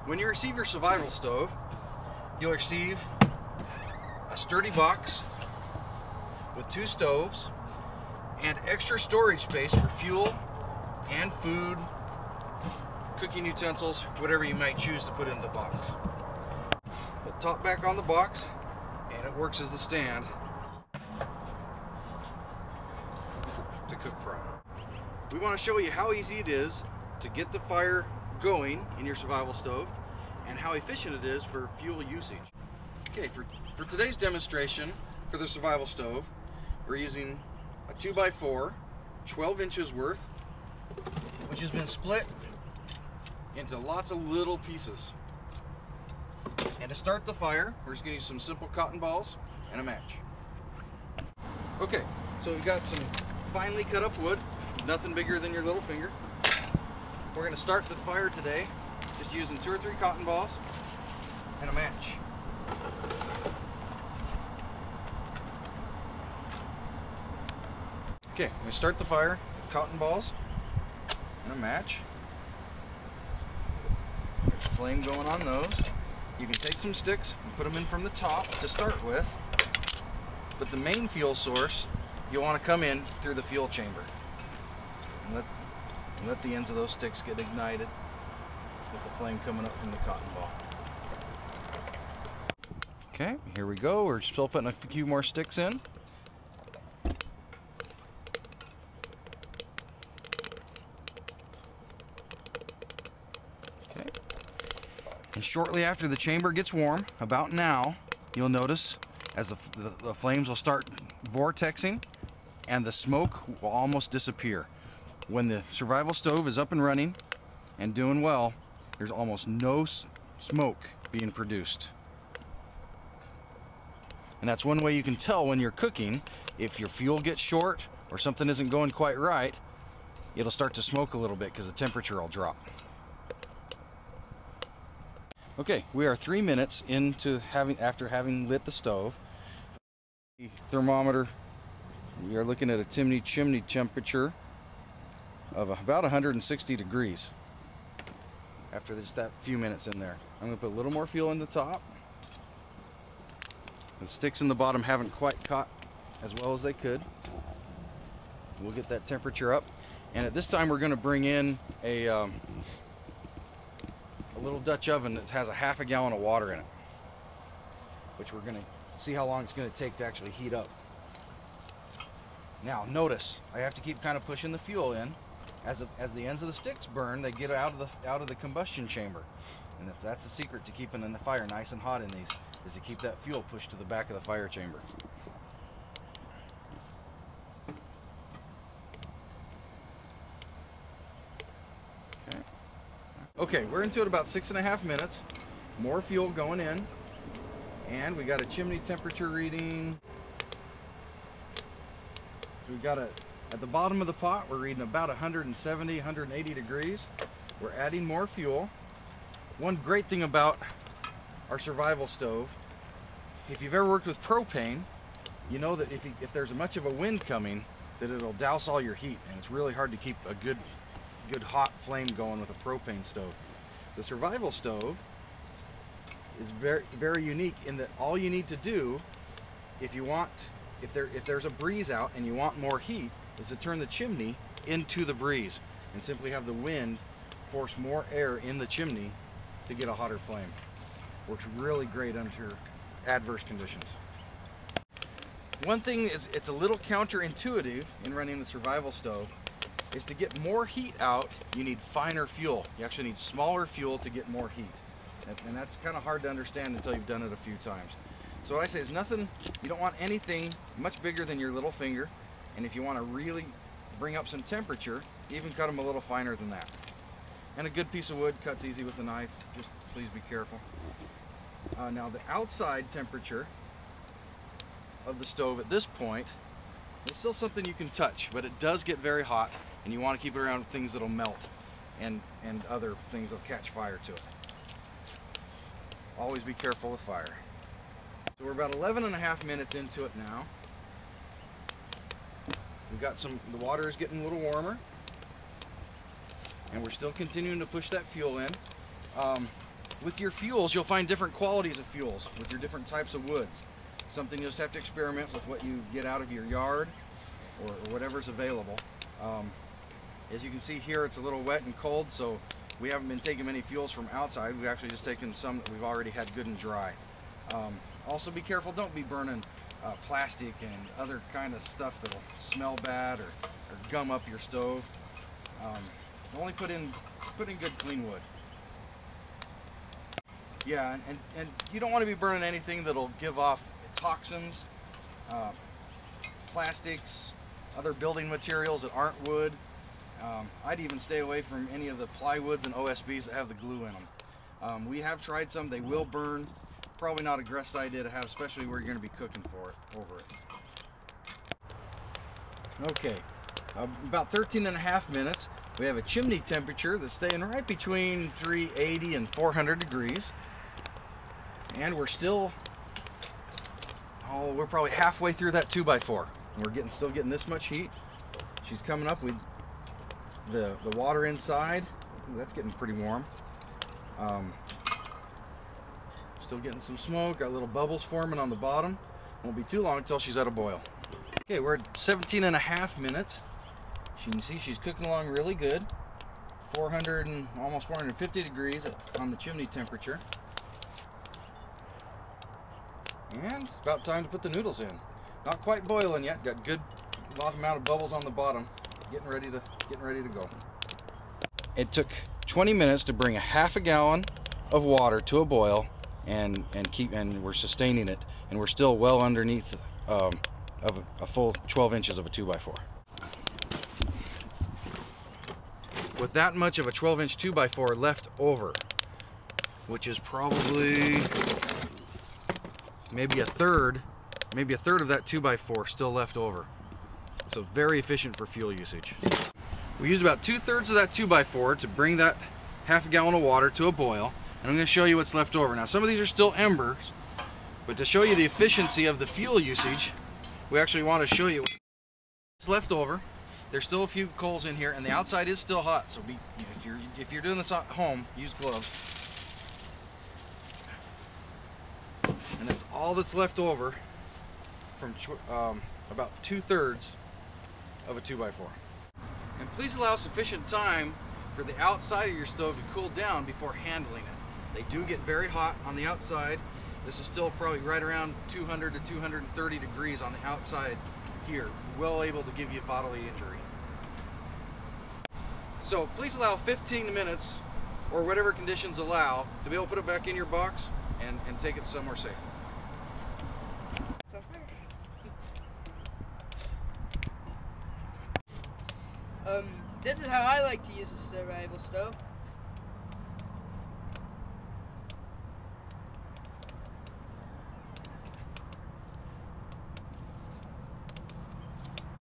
When you receive your survival stove, you'll receive a sturdy box with 2 stoves and extra storage space for fuel and food, cooking utensils, whatever you might choose to put in the box. Put the top back on the box and it works as the stand to cook from. We want to show you how easy it is to get the fire going in your survival stove and how efficient it is for fuel usage. Okay, for today's demonstration for the survival stove, we're using a 2x4, 12 inches worth, which has been split into lots of little pieces. And to start the fire, we're just going to use some simple cotton balls and a match. Okay, so we've got some finely cut up wood, nothing bigger than your little finger. We're going to start the fire today just using 2 or 3 cotton balls and a match. Okay, I'm going to start the fire with cotton balls and a match. There's flame going on those. You can take some sticks and put them in from the top to start with, but the main fuel source, you'll want to come in through the fuel chamber and let the ends of those sticks get ignited with the flame coming up from the cotton ball. Okay, here we go. We're still putting a few more sticks in. Okay. And shortly after the chamber gets warm, about now, you'll notice as the flames will start vortexing and the smoke will almost disappear. When the survival stove is up and running and doing well, there's almost no smoke being produced. And that's one way you can tell when you're cooking. If your fuel gets short or something isn't going quite right, it'll start to smoke a little bit because the temperature will drop. Okay, we are 3 minutes into after having lit the stove. The thermometer, we are looking at a chimney temperature of about 160 degrees after just that few minutes in there. I'm going to put a little more fuel in the top. The sticks in the bottom haven't quite caught as well as they could. We'll get that temperature up, and at this time we're going to bring in a little Dutch oven that has a half a gallon of water in it, which we're going to see how long it's going to take to actually heat up. Now notice I have to keep kind of pushing the fuel in. As the ends of the sticks burn, they get out of the combustion chamber, and that's the secret to keeping the fire nice and hot in these, is to keep that fuel pushed to the back of the fire chamber. Okay, we're into it about 6.5 minutes. More fuel going in, and we got a chimney temperature reading. We've got at the bottom of the pot, we're reading about 170, 180 degrees. We're adding more fuel. One great thing about our survival stove, if you've ever worked with propane, you know that if there's much of a wind coming, that it'll douse all your heat, and it's really hard to keep a good hot flame going with a propane stove. The survival stove is very, very unique in that all you need to do, if there's a breeze out and you want more heat, is to turn the chimney into the breeze and simply have the wind force more air in the chimney to get a hotter flame. Works really great under adverse conditions. One thing is, it's a little counterintuitive in running the survival stove, is to get more heat out, you need finer fuel. You actually need smaller fuel to get more heat. And that's kind of hard to understand until you've done it a few times. So what I say is nothing, you don't want anything much bigger than your little finger. And if you want to really bring up some temperature, even cut them a little finer than that. And a good piece of wood cuts easy with a knife, just please be careful. Now the outside temperature of the stove at this point is still something you can touch, but it does get very hot, and you want to keep it around things that'll melt and other things that'll catch fire to it. Always be careful with fire. So we're about 11.5 minutes into it now. We've got the water is getting a little warmer, and we're still continuing to push that fuel in. With your fuels, you'll find different qualities of fuels with your different types of woods. Something you'll just have to experiment with what you get out of your yard or whatever's available. As you can see here, it's a little wet and cold, so we haven't been taking many fuels from outside. We've actually just taken some that we've already had good and dry. Also be careful, don't be burning plastic and other kind of stuff that'll smell bad or gum up your stove. Only put in good clean wood. Yeah, and you don't want to be burning anything that'll give off toxins, plastics, other building materials that aren't wood. I'd even stay away from any of the plywoods and OSBs that have the glue in them. We have tried some, they will burn. Probably not a great idea to have, especially where you're going to be cooking over it. Okay, about 13.5 minutes. We have a chimney temperature that's staying right between 380 and 400 degrees. And we're still, we're probably halfway through that 2x4. We're still getting this much heat. She's coming up with the water inside. Ooh, that's getting pretty warm. Still getting some smoke, got little bubbles forming on the bottom. Won't be too long until she's at a boil. Okay, we're at 17.5 minutes. You can see she's cooking along really good. 400 and almost 450 degrees on the chimney temperature. And it's about time to put the noodles in. Not quite boiling yet, got good amount of bubbles on the bottom. Getting ready to go. It took 20 minutes to bring a half a gallon of water to a boil and we're sustaining it, and we're still well underneath of a full 12 inches of a 2x4. With that much of a 12-inch 2x4 left over, which is probably maybe a third of that 2x4 still left over. So very efficient for fuel usage. We used about 2/3 of that 2x4 to bring that half a gallon of water to a boil. And I'm going to show you what's left over. Now some of these are still embers, but to show you the efficiency of the fuel usage, we actually want to show you what's left over. There's still a few coals in here, and the outside is still hot. So if you're doing this at home, use gloves. And that's all that's left over from about 2/3 of a 2x4. And please allow sufficient time for the outside of your stove to cool down before handling it. They do get very hot on the outside. This is still probably right around 200 to 230 degrees on the outside here. Well able to give you bodily injury. So please allow 15 minutes or whatever conditions allow to be able to put it back in your box and take it somewhere safe. This is how I like to use a survival stove.